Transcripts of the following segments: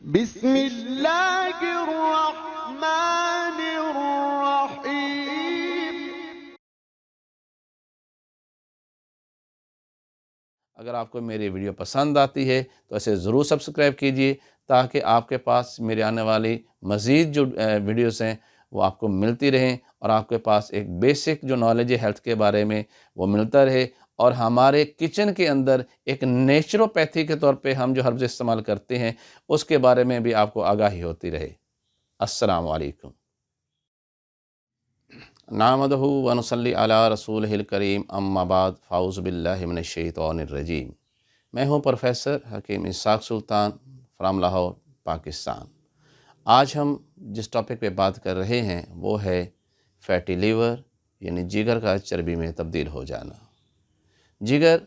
بسم اللہ الرحمن الرحیم۔ اگر آپ کو میری ویڈیو پسند آتی ہے تو اسے ضرور سبسکرائب کیجیے تاکہ آپ کے پاس میرے آنے والی مزید جو ویڈیوز ہیں وہ آپ کو ملتی رہیں اور آپ کے پاس ایک بیسک جو نالج ہے ہیلتھ کے بارے میں وہ ملتا رہے، اور ہمارے کچن کے اندر ایک نیچروپیتھی کے طور پہ ہم جو ہربز استعمال کرتے ہیں اس کے بارے میں بھی آپ کو آگاہی ہوتی رہے۔ السلام علیکم۔ نحمدہ و نصلی علی رسولہ الکریم، اما بعد، فاعوذ باللہ من الشیطان الرجیم۔ میں ہوں پروفیسر حکیم اسحاق سلطان فرام لاہور، پاکستان۔ آج ہم جس ٹاپک پہ بات کر رہے ہیں وہ ہے فیٹی لیور، یعنی جگر کا چربی میں تبدیل ہو جانا۔ جگر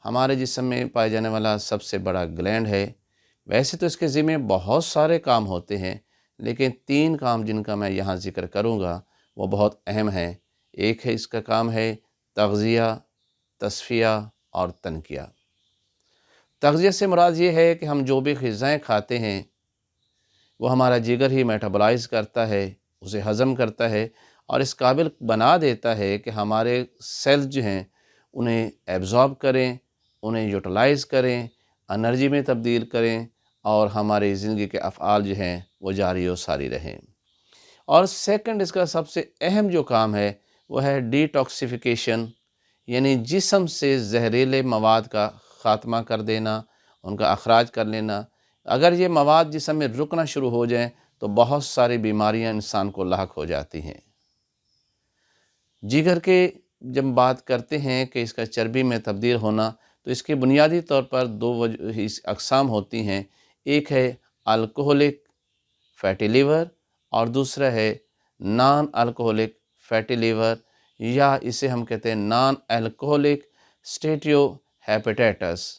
ہمارے جسم میں پائے جانے والا سب سے بڑا گلینڈ ہے۔ ویسے تو اس کے ذمہ بہت سارے کام ہوتے ہیں، لیکن 3 کام جن کا میں یہاں ذکر کروں گا وہ بہت اہم ہیں۔ ایک ہے، اس کا کام ہے تغذیہ، تصفیہ اور تنقیہ۔ تغذیہ سے مراد یہ ہے کہ ہم جو بھی غذائیں کھاتے ہیں وہ ہمارا جگر ہی میٹابولائز کرتا ہے، اسے ہضم کرتا ہے اور اس قابل بنا دیتا ہے کہ ہمارے سیلز جو ہیں انہیں ایبزارب کریں، انہیں یوٹیلائز کریں، انرجی میں تبدیل کریں اور ہماری زندگی کے افعال جو ہیں وہ جاری و ساری رہیں۔ اور سیکنڈ، اس کا سب سے اہم جو کام ہے وہ ہے ڈی ٹاکسیفیکیشن، یعنی جسم سے زہریلے مواد کا خاتمہ کر دینا، ان کا اخراج کر لینا۔ اگر یہ مواد جسم میں رکنا شروع ہو جائیں تو بہت ساری بیماریاں انسان کو لاحق ہو جاتی ہیں۔ جگر کے جب بات کرتے ہیں کہ اس کا چربی میں تبدیل ہونا، تو اس کی بنیادی طور پر 2 اقسام ہوتی ہیں۔ ایک ہے الکوہولک فیٹی لیور اور دوسرا ہے نان الکوہولک فیٹی لیور، یا اسے ہم کہتے ہیں نان الکوہولک اسٹیٹو ہیپیٹائٹس۔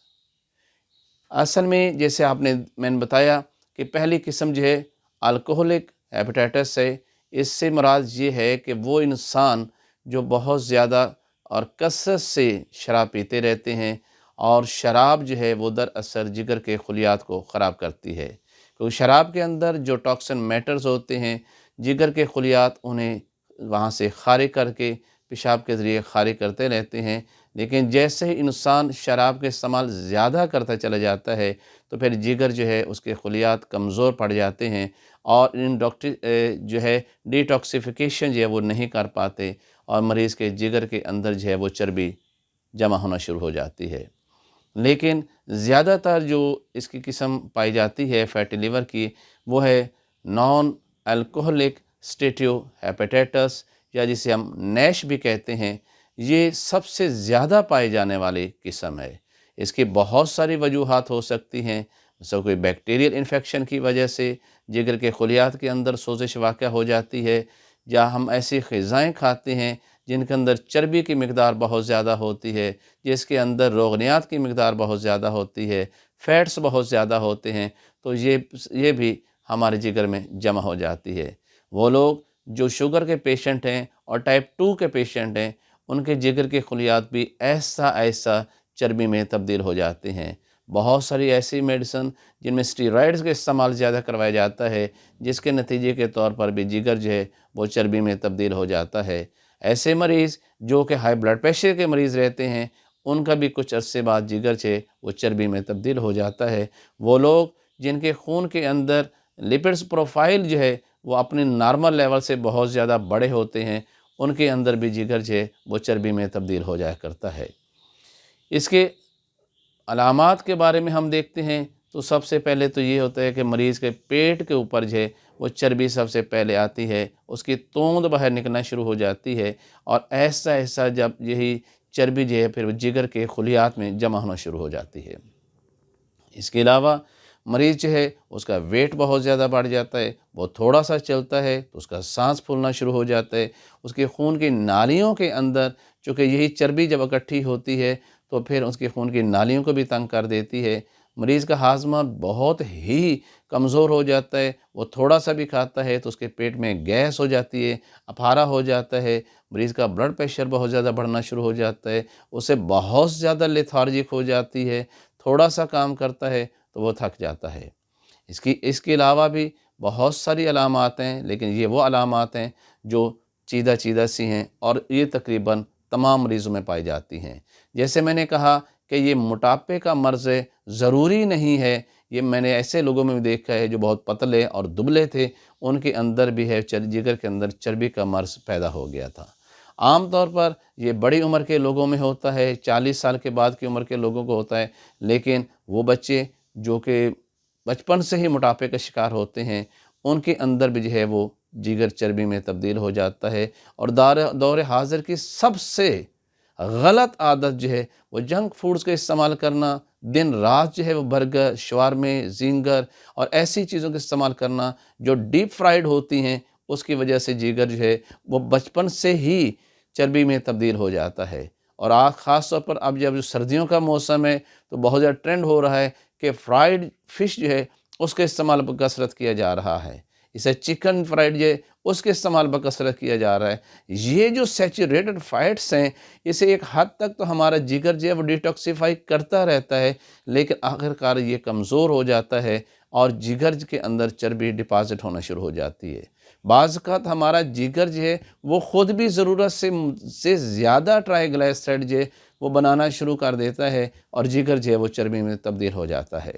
اصل میں جیسے میں نے بتایا کہ پہلی قسم جو ہے الکوہولک ہیپیٹائٹس ہے، اس سے مراد یہ ہے کہ وہ انسان جو بہت زیادہ اور کثرت سے شراب پیتے رہتے ہیں، اور شراب جو ہے وہ دراصل جگر کے خلیات کو خراب کرتی ہے، کیونکہ شراب کے اندر جو ٹاکسن میٹرز ہوتے ہیں جگر کے خلیات انہیں وہاں سے خارج کر کے پیشاب کے ذریعے خارج کرتے رہتے ہیں۔ لیکن جیسے ہی انسان شراب کے استعمال زیادہ کرتا چلا جاتا ہے تو پھر جگر جو ہے اس کے خلیات کمزور پڑ جاتے ہیں، اور ان جو ہے ڈی ٹاکسیفیکیشن جو ہے وہ نہیں کر پاتے، اور مریض کے جگر کے اندر جو ہے وہ چربی جمع ہونا شروع ہو جاتی ہے۔ لیکن زیادہ تر جو اس کی قسم پائی جاتی ہے فیٹی لیور کی، وہ ہے نان الکوہولک اسٹیٹو ہیپیٹائٹس، یا جسے ہم نیش بھی کہتے ہیں۔ یہ سب سے زیادہ پائے جانے والی قسم ہے۔ اس کی بہت ساری وجوہات ہو سکتی ہیں، مثلا کوئی بیکٹیریل انفیکشن کی وجہ سے جگر کے خلیات کے اندر سوزش واقع ہو جاتی ہے، یا ہم ایسی غذائیں کھاتے ہیں جن کے اندر چربی کی مقدار بہت زیادہ ہوتی ہے، جس کے اندر روغنیات کی مقدار بہت زیادہ ہوتی ہے، فیٹس بہت زیادہ ہوتے ہیں، تو یہ بھی ہمارے جگر میں جمع ہو جاتی ہے۔ وہ لوگ جو شوگر کے پیشنٹ ہیں اور ٹائپ 2 کے پیشنٹ ہیں، ان کے جگر کے خلیات بھی ایسا ایسا چربی میں تبدیل ہو جاتے ہیں۔ بہت ساری ایسی میڈیسن جن میں اسٹیرائڈز کا استعمال زیادہ کروایا جاتا ہے، جس کے نتیجے کے طور پر بھی جگر جو ہے وہ چربی میں تبدیل ہو جاتا ہے۔ ایسے مریض جو کہ ہائی بلڈ پریشر کے مریض رہتے ہیں، ان کا بھی کچھ عرصے بعد جگر جو ہے وہ چربی میں تبدیل ہو جاتا ہے۔ وہ لوگ جن کے خون کے اندر لپڈز پروفائل جو ہے وہ اپنے نارمل لیول سے بہت زیادہ بڑے ہوتے ہیں، ان کے اندر بھی جگر جو ہے وہ چربی میں تبدیل ہو جایا کرتا ہے۔ اس کے علامات کے بارے میں ہم دیکھتے ہیں تو سب سے پہلے تو یہ ہوتا ہے کہ مریض کے پیٹ کے اوپر جو ہے وہ چربی سب سے پہلے آتی ہے، اس کی توند باہر نکلنا شروع ہو جاتی ہے، اور ایسا ایسا جب یہی چربی جو ہے پھر وہ جگر کے خلیات میں جمع ہونا شروع ہو جاتی ہے۔ اس کے علاوہ مریض جو ہے اس کا ویٹ بہت زیادہ بڑھ جاتا ہے، وہ تھوڑا سا چلتا ہے تو اس کا سانس پھولنا شروع ہو جاتا ہے، اس کے خون کی نالیوں کے اندر چونکہ یہی چربی جب اکٹھی ہوتی ہے تو پھر اس کے خون کی نالیوں کو بھی تنگ کر دیتی ہے۔ مریض کا ہاضمہ بہت ہی کمزور ہو جاتا ہے، وہ تھوڑا سا بھی کھاتا ہے تو اس کے پیٹ میں گیس ہو جاتی ہے، اپھارا ہو جاتا ہے، مریض کا بلڈ پریشر بہت زیادہ بڑھنا شروع ہو جاتا ہے، اسے بہت زیادہ لیتھارجک ہو جاتی ہے، تھوڑا سا کام کرتا ہے تو وہ تھک جاتا ہے۔ اس کے علاوہ بھی بہت ساری علامات ہیں، لیکن یہ وہ علامات ہیں جو چیدہ چیدہ سی ہیں اور یہ تقریباً تمام مریضوں میں پائی جاتی ہیں۔ جیسے میں نے کہا کہ یہ موٹاپے کا مرض ہے، ضروری نہیں ہے، یہ میں نے ایسے لوگوں میں بھی دیکھا ہے جو بہت پتلے اور دبلے تھے، ان کے اندر بھی ہے جگر کے اندر چربی کا مرض پیدا ہو گیا تھا۔ عام طور پر یہ بڑی عمر کے لوگوں میں ہوتا ہے، 40 سال کے بعد کی عمر کے لوگوں کو ہوتا ہے، لیکن وہ بچے جو کہ بچپن سے ہی موٹاپے کا شکار ہوتے ہیں، ان کے اندر بھی جو ہے وہ جگر چربی میں تبدیل ہو جاتا ہے۔ اور دور حاضر کی سب سے غلط عادت جو ہے وہ جنک فوڈز کا استعمال کرنا، دن رات جو ہے وہ برگر، شوارمے، زینگر اور ایسی چیزوں کا استعمال کرنا جو ڈیپ فرائیڈ ہوتی ہیں، اس کی وجہ سے جگر جو ہے وہ بچپن سے ہی چربی میں تبدیل ہو جاتا ہے۔ اور خاص طور پر اب جب سردیوں کا موسم ہے تو بہت زیادہ ٹرینڈ ہو رہا ہے کہ فرائیڈ فش جو ہے اس کا استعمال بکثرت کیا جا رہا ہے، اسے چکن فرائیڈ جو ہے اس کے استعمال بکثرت کیا جا رہا ہے۔ یہ جو سیچوریٹڈ فیٹس ہیں، اسے ایک حد تک تو ہمارا جگر جو ہے وہ ڈیٹاکسیفائی کرتا رہتا ہے، لیکن آخرکار یہ کمزور ہو جاتا ہے اور جگر کے اندر چربی ڈپازٹ ہونا شروع ہو جاتی ہے۔ بعض اوقات ہمارا جگر جو ہے وہ خود بھی ضرورت سے زیادہ ٹرائیگلائسرائڈ جو ہے وہ بنانا شروع کر دیتا ہے اور جگر جو ہے وہ چربی میں تبدیل ہو جاتا ہے۔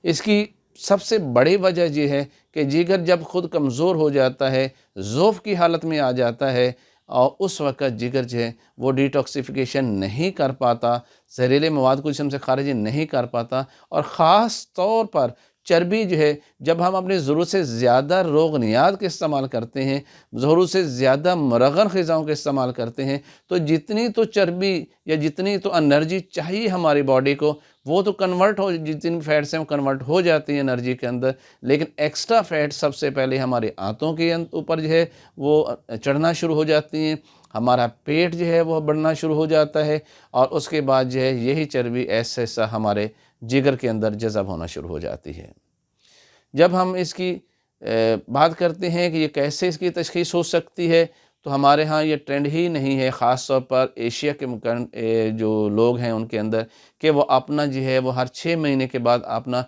اس کی سب سے بڑی وجہ یہ ہے کہ جگر جب خود کمزور ہو جاتا ہے، ضعف کی حالت میں آ جاتا ہے، اور اس وقت جگر جو ہے وہ ڈیٹاکسیفیکیشن نہیں کر پاتا، زہریلے مواد کو جسم سے خارج نہیں کر پاتا، اور خاص طور پر چربی جو ہے جب ہم اپنی ضرورت سے زیادہ روغنیات کے استعمال کرتے ہیں، ضرورت سے زیادہ مرغن غذاؤں کے استعمال کرتے ہیں، تو جتنی تو چربی یا جتنی تو انرجی چاہیے ہماری باڈی کو، وہ تو جتنی فیٹس ہیں وہ کنورٹ ہو جاتی ہیں انرجی کے اندر، لیکن ایکسٹرا فیٹ سب سے پہلے ہماری آنتوں کے اوپر جو ہے وہ چڑھنا شروع ہو جاتی ہیں، ہمارا پیٹ جو ہے وہ بڑھنا شروع ہو جاتا ہے، اور اس کے بعد جو ہے یہی چربی ایسا ہمارے جگر کے اندر جذب ہونا شروع ہو جاتی ہے۔ جب ہم اس کی بات کرتے ہیں کہ یہ کیسے اس کی تشخیص ہو سکتی ہے، تو ہمارے ہاں یہ ٹرینڈ ہی نہیں ہے، خاص طور پر ایشیا کے جو لوگ ہیں ان کے اندر، کہ وہ اپنا جو ہے وہ ہر 6 مہینے کے بعد اپنا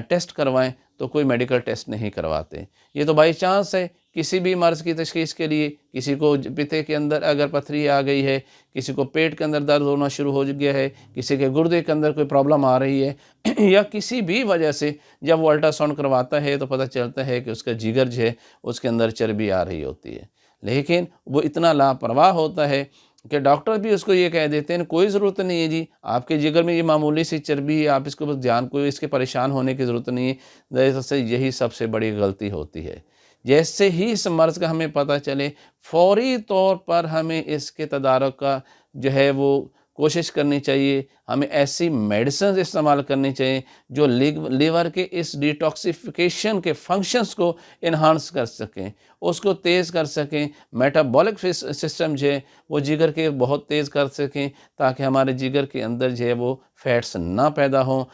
ٹیسٹ کروائیں، تو کوئی میڈیکل ٹیسٹ نہیں کرواتے۔ یہ تو بائی چانس ہے، کسی بھی مرض کی تشخیص کے لیے، کسی کو پتے کے اندر اگر پتھری آ گئی ہے، کسی کو پیٹ کے اندر درد ہونا شروع ہو گیا ہے، کسی کے گردے کے اندر کوئی پرابلم آ رہی ہے یا کسی بھی وجہ سے جب وہ الٹرا ساؤنڈ کرواتا ہے تو پتہ چلتا ہے کہ اس کا جگر جو ہے اس کے اندر چربی آ رہی ہوتی ہے، لیکن وہ اتنا لاپرواہ ہوتا ہے کہ ڈاکٹر بھی اس کو یہ کہہ دیتے ہیں کوئی ضرورت نہیں ہے جی، آپ کے جگر میں یہ معمولی سی چربی ہے، آپ اس کو بس کوئی اس کے پریشان ہونے کی ضرورت نہیں ہے۔ دراصل یہی سب سے بڑی غلطی ہوتی ہے۔ جیسے ہی اس مرض کا ہمیں پتہ چلے، فوری طور پر ہمیں اس کے تدارک کا جو ہے وہ کوشش کرنی چاہیے، ہمیں ایسی میڈیسنز استعمال کرنی چاہیے جو لیور کے اس ڈیٹاکسیفیکیشن کے فنکشنز کو انہانس کر سکیں، اس کو تیز کر سکیں، میٹابولک سسٹم جو ہے وہ جگر کے بہت تیز کر سکیں، تاکہ ہمارے جگر کے اندر جو ہے وہ فیٹس نہ پیدا ہوں۔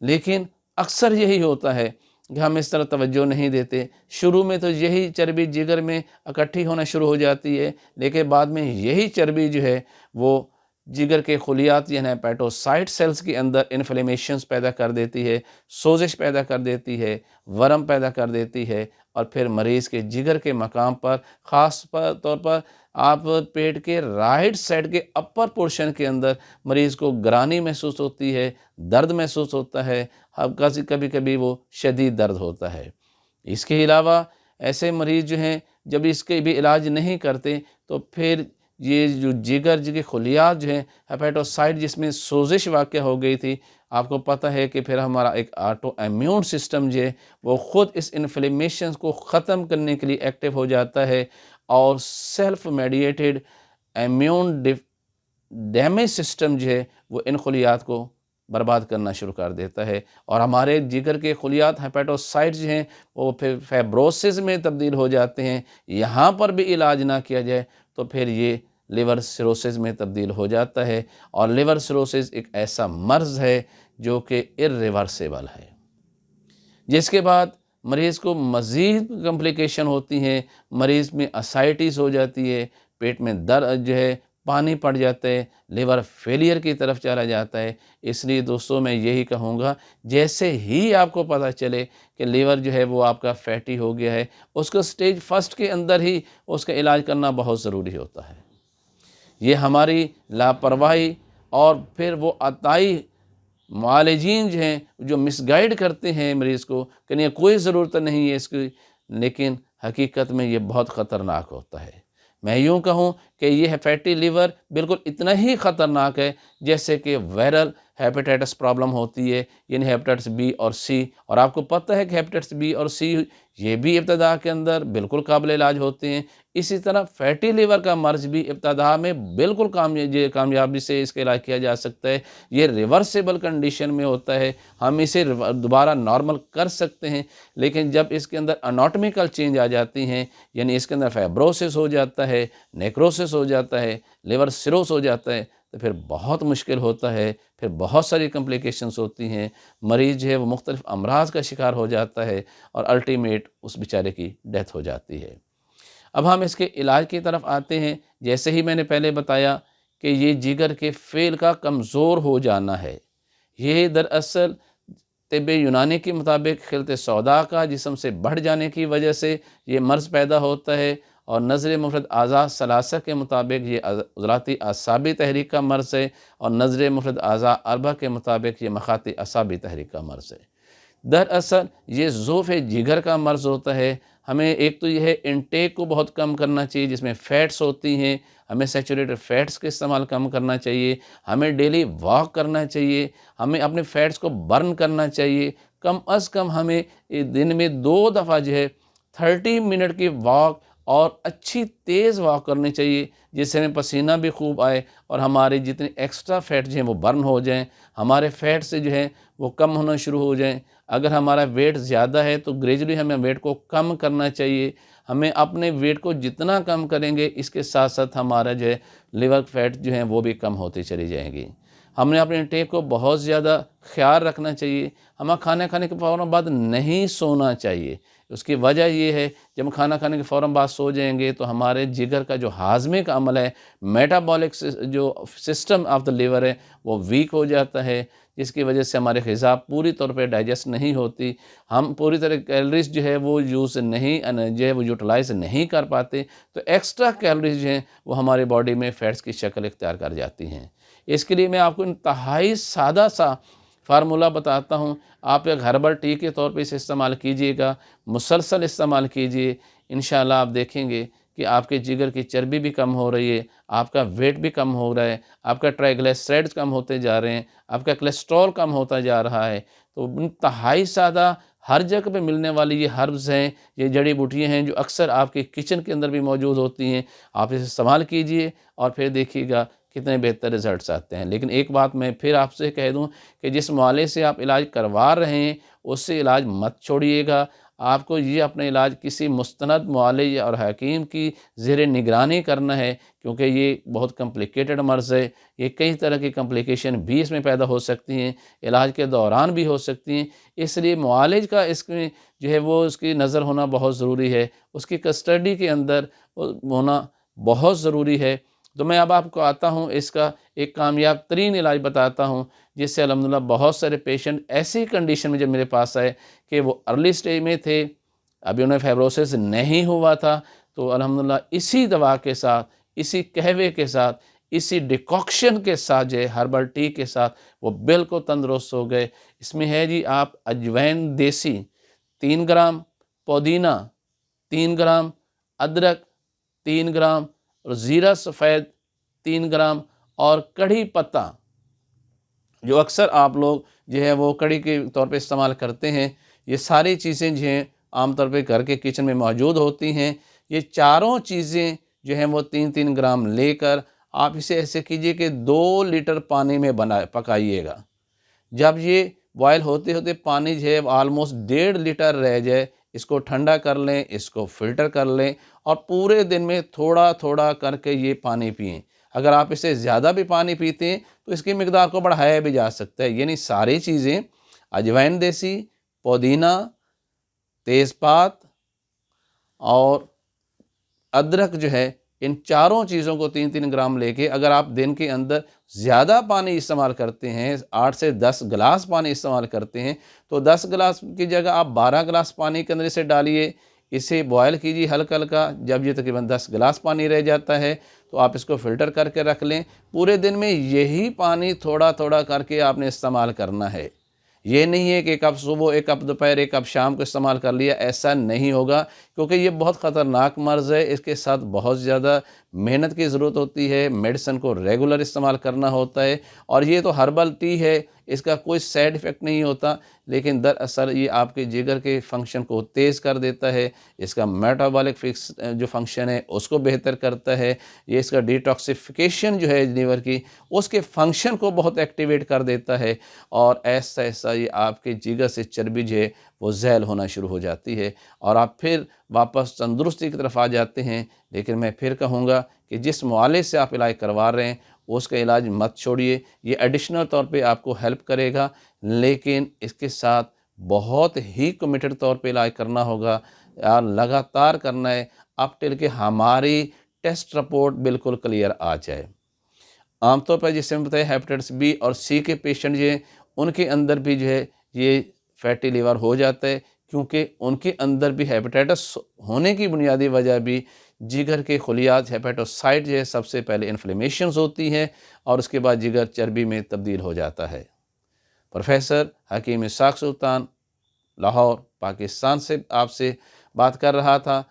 لیکن اکثر یہی ہوتا ہے کہ ہم اس طرح توجہ نہیں دیتے، شروع میں تو یہی چربی جگر میں اکٹھی ہونا شروع ہو جاتی ہے، لیکن بعد میں یہی چربی جو ہے وہ جگر کے خلیات یعنی ہیپیٹوسائٹ سیلز کے اندر انفلیمیشنز پیدا کر دیتی ہے، سوزش پیدا کر دیتی ہے، ورم پیدا کر دیتی ہے، اور پھر مریض کے جگر کے مقام پر، خاص طور پر آپ پیٹ کے رائٹ سائڈ کے اپر پورشن کے اندر مریض کو گرانی محسوس ہوتی ہے، درد محسوس ہوتا ہے، کبھی کبھی وہ شدید درد ہوتا ہے۔ اس کے علاوہ ایسے مریض جو ہیں جب اس کے بھی علاج نہیں کرتے تو پھر یہ جو جگر کے خلیات جو ہیں ہیپیٹوسائٹ جس میں سوزش واقع ہو گئی تھی، آپ کو پتہ ہے کہ پھر ہمارا ایک آٹو ایمیون سسٹم جو ہے وہ خود اس انفلیمیشنز کو ختم کرنے کے لیے ایکٹیو ہو جاتا ہے، اور self mediated immune damage system جو ہے وہ ان خلیات کو برباد کرنا شروع کر دیتا ہے، اور ہمارے جگر کے خلیات ہیپیٹوسائٹ جو ہیں وہ پھر فائبروسس میں تبدیل ہو جاتے ہیں۔ یہاں پر بھی علاج نہ کیا جائے تو پھر یہ لیور سیروسس میں تبدیل ہو جاتا ہے، اور لیور سیروسس ایک ایسا مرض ہے جو کہ irreversible ہے، جس کے بعد مریض کو مزید کمپلیکیشن ہوتی ہیں، مریض میں اسائٹس ہو جاتی ہے، پیٹ میں درد جو ہے پانی پڑ جاتا ہے، لیور فیلئر کی طرف چلا جاتا ہے۔ اس لیے دوستوں میں یہی کہوں گا، جیسے ہی آپ کو پتہ چلے کہ لیور جو ہے وہ آپ کا فیٹی ہو گیا ہے، اس کو سٹیج فرسٹ کے اندر ہی اس کا علاج کرنا بہت ضروری ہوتا ہے۔ یہ ہماری لاپرواہی اور پھر وہ عطائی معالجین جو ہیں جو مس گائیڈ کرتے ہیں مریض کو کہ نہیں کوئی ضرورت نہیں ہے اس کی، لیکن حقیقت میں یہ بہت خطرناک ہوتا ہے۔ میں یوں کہوں کہ یہ فیٹی لیور بالکل اتنا ہی خطرناک ہے جیسے کہ وائرل ہیپیٹائٹس پرابلم ہوتی ہے، یعنی ہیپیٹائٹس بی اور سی، اور آپ کو پتہ ہے کہ ہیپیٹائٹس بی اور سی یہ بھی ابتدا کے اندر بالکل قابل علاج ہوتے ہیں۔ اسی طرح فیٹی لیور کا مرض بھی ابتدا میں بالکل کامیابی سے اس کا علاج کیا جا سکتا ہے۔ یہ ریورسیبل کنڈیشن میں ہوتا ہے، ہم اسے دوبارہ نارمل کر سکتے ہیں، لیکن جب اس کے اندر اناٹمیکل چینج آ جاتی ہیں، یعنی اس کے اندر فائبروسس ہو جاتا ہے، نیکروسس ہو جاتا ہے، لیور سیروس ہو جاتا ہے، تو پھر بہت مشکل ہوتا ہے، پھر بہت ساری کمپلیکیشنز ہوتی ہیں، مریض جو ہے وہ مختلف امراض کا شکار ہو جاتا ہے اور الٹیمیٹ اس بیچارے کی ڈیتھ ہو جاتی ہے۔ اب ہم اس کے علاج کی طرف آتے ہیں۔ جیسے ہی میں نے پہلے بتایا کہ یہ جگر کے فعل کا کمزور ہو جانا ہے، یہ دراصل طب یونانی کے مطابق خلط سودا کا جسم سے بڑھ جانے کی وجہ سے یہ مرض پیدا ہوتا ہے، اور نظر مفرد اعضاء ثلاثہ کے مطابق یہ عضلاتی اعصابی تحریک کا مرض ہے، اور نظر مفرد اعضاء اربعہ کے مطابق یہ مخاطی اعصابی تحریک کا مرض ہے۔ دراصل یہ ضعف جگر کا مرض ہوتا ہے۔ ہمیں ایک تو یہ ہے انٹیک کو بہت کم کرنا چاہیے، جس میں فیٹس ہوتی ہیں، ہمیں سیچوریٹڈ فیٹس کا استعمال کم کرنا چاہیے، ہمیں ڈیلی واک کرنا چاہیے، ہمیں اپنے فیٹس کو برن کرنا چاہیے، کم از کم ہمیں دن میں 2 دفعہ جو ہے 30 منٹ کی واک اور اچھی تیز واک کرنی چاہیے، جس سے ہمیں پسینہ بھی خوب آئے اور ہمارے جتنے ایکسٹرا فیٹ جو ہیں وہ برن ہو جائیں، ہمارے فیٹ سے جو ہیں وہ کم ہونا شروع ہو جائیں۔ اگر ہمارا ویٹ زیادہ ہے تو گریجولی ہمیں ویٹ کو کم کرنا چاہیے۔ ہمیں اپنے ویٹ کو جتنا کم کریں گے، اس کے ساتھ ساتھ ہمارا جو ہے لیور فیٹ جو ہیں وہ بھی کم ہوتی چلی جائیں گی۔ ہم نے اپنے انٹیک کو بہت زیادہ خیال رکھنا چاہیے۔ ہمیں کھانا کھانے کے فوراً بعد نہیں سونا چاہیے۔ اس کی وجہ یہ ہے، جب کھانا کھانے کے فوراً بعد سو جائیں گے تو ہمارے جگر کا جو ہاضمے کا عمل ہے، میٹابولک جو سسٹم آف دا لیور ہے، وہ ویک ہو جاتا ہے، جس کی وجہ سے ہمارے غذا پوری طور پہ ڈائجسٹ نہیں ہوتی، ہم پوری طرح کیلریز جو ہے وہ یوٹیلائز نہیں کر پاتے، تو ایکسٹرا کیلریز جو ہیں وہ ہمارے باڈی میں فیٹس کی شکل اختیار کر جاتی ہیں۔ اس کے لیے میں آپ کو انتہائی سادہ سا فارمولہ بتاتا ہوں، آپ ایک ہربل ٹی کے طور پہ اسے استعمال کیجئے گا، مسلسل استعمال کیجئے، انشاءاللہ آپ دیکھیں گے کہ آپ کے جگر کی چربی بھی کم ہو رہی ہے، آپ کا ویٹ بھی کم ہو رہا ہے، آپ کا ٹرائیگلیسیرائڈز کم ہوتے جا رہے ہیں، آپ کا کولیسٹرول کم ہوتا جا رہا ہے۔ تو انتہائی سادہ، ہر جگہ پہ ملنے والی یہ ہربز ہیں، یہ جڑی بوٹیاں ہیں جو اکثر آپ کے کچن کے اندر بھی موجود ہوتی ہیں، آپ اسے استعمال کیجئے اور پھر دیکھیے گا کتنے بہتر رزلٹس آتے ہیں۔ لیکن ایک بات میں پھر آپ سے کہہ دوں کہ جس معالجے سے آپ علاج کروا رہے ہیں اس سے علاج مت چھوڑیے گا۔ آپ کو یہ اپنا علاج کسی مستند معالج اور حکیم کی زیر نگرانی کرنا ہے، کیونکہ یہ بہت کمپلیکیٹڈ مرض ہے، یہ کئی طرح کی کمپلیکیشن بھی اس میں پیدا ہو سکتی ہیں، علاج کے دوران بھی ہو سکتی ہیں۔ اس لیے معالج کا اس میں جو ہے وہ اس کی نظر ہونا بہت ضروری ہے، اس کی کسٹڈی کے اندر ہونا بہت ضروری ہے۔ تو میں اب آپ کو آتا ہوں، اس کا ایک کامیاب ترین علاج بتاتا ہوں، جس سے الحمدللہ بہت سارے پیشنٹ ایسی کنڈیشن میں جب میرے پاس آئے کہ وہ ارلی سٹیج میں تھے، ابھی انہیں فائبروسس نہیں ہوا تھا، تو الحمدللہ اسی دوا کے ساتھ، اسی قہوے کے ساتھ، اسی ڈیکاکشن کے ساتھ جو ہے ہربل ٹی کے ساتھ وہ بالکل تندرست ہو گئے۔ اس میں ہے جی آپ اجوائن دیسی 3 گرام، پودینہ 3 گرام، ادرک 3 گرام اور زیرہ سفید 3 گرام اور کڑھی پتہ، جو اکثر آپ لوگ جو ہے وہ کڑھی کے طور پہ استعمال کرتے ہیں، یہ ساری چیزیں جو ہیں عام طور پہ گھر کے کچن میں موجود ہوتی ہیں۔ یہ چاروں چیزیں جو ہیں وہ 3 گرام لے کر آپ اسے ایسے کیجئے کہ 2 لیٹر پانی میں پکائیے گا۔ جب یہ بوائل ہوتے ہوتے پانی جو ہے آلموسٹ 1.5 لیٹر رہ جائے، اس کو ٹھنڈا کر لیں، اس کو فلٹر کر لیں اور پورے دن میں تھوڑا تھوڑا کر کے یہ پانی پئیں۔ اگر آپ اسے زیادہ بھی پانی پیتے ہیں تو اس کی مقدار کو بڑھایا بھی جا سکتا ہے، یعنی ساری چیزیں اجوائن دیسی، پودینہ، تیز پات اور ادرک جو ہے ان چاروں چیزوں کو 3-3 گرام لے کے اگر آپ دن کے اندر زیادہ پانی استعمال کرتے ہیں، 8 سے 10 گلاس پانی استعمال کرتے ہیں، تو 10 گلاس کی جگہ آپ 12 گلاس پانی کے اندر اسے ڈالیے، اسے بوائل کیجیے ہلکا ہلکا. جب یہ تقریباً 10 گلاس پانی رہ جاتا ہے تو آپ اس کو فلٹر کر کے رکھ لیں. پورے دن میں یہی پانی تھوڑا تھوڑا کر کے آپ نے استعمال کرنا ہے. یہ نہیں ہے کہ ایک کپ صبح، ایک کپ دوپہر، ایک کپ شام کو استعمال کر لیا، ایسا نہیں ہوگا، کیونکہ یہ بہت خطرناک مرض ہے. اس کے ساتھ بہت زیادہ محنت کی ضرورت ہوتی ہے، میڈیسن کو ریگولر استعمال کرنا ہوتا ہے. اور یہ تو ہربل ٹی ہے، اس کا کوئی سائیڈ ایفیکٹ نہیں ہوتا، لیکن دراصل یہ آپ کے جگر کے فنکشن کو تیز کر دیتا ہے. اس کا میٹابولک جو فنکشن ہے اس کو بہتر کرتا ہے. یہ اس کا ڈیٹاکسیفیکیشن جو ہے لیور کی، اس کے فنکشن کو بہت ایکٹیویٹ کر دیتا ہے، اور ایسا ایسا یہ آپ کے جگر سے چربی جو ہے وہ زیل ہونا شروع ہو جاتی ہے، اور آپ پھر واپس تندرستی کی طرف آ جاتے ہیں. لیکن میں پھر کہوں گا کہ جس معالجے سے آپ علاج کروا رہے ہیں اس کا علاج مت چھوڑیے. یہ ایڈیشنل طور پہ آپ کو ہیلپ کرے گا، لیکن اس کے ساتھ بہت ہی کمیٹڈ طور پہ علاج کرنا ہوگا، اور لگاتار کرنا ہے اب ٹل کہ ہماری ٹیسٹ رپورٹ بالکل کلیئر آ جائے. عام طور پر جسے ہم بتائیں ہیپیٹائٹس بی اور سی کے پیشنٹ جو ہیں ان کے اندر بھی جو ہے یہ فیٹی لیور ہو جاتا ہے، کیونکہ ان کے اندر بھی ہیپیٹائٹس ہونے کی بنیادی وجہ بھی جگر کے خلیات ہیپیٹوسائٹ جو ہے سب سے پہلے انفلیمیشنز ہوتی ہیں، اور اس کے بعد جگر چربی میں تبدیل ہو جاتا ہے. پروفیسر حکیم اسحاق سلطان، لاہور، پاکستان سے آپ سے بات کر رہا تھا.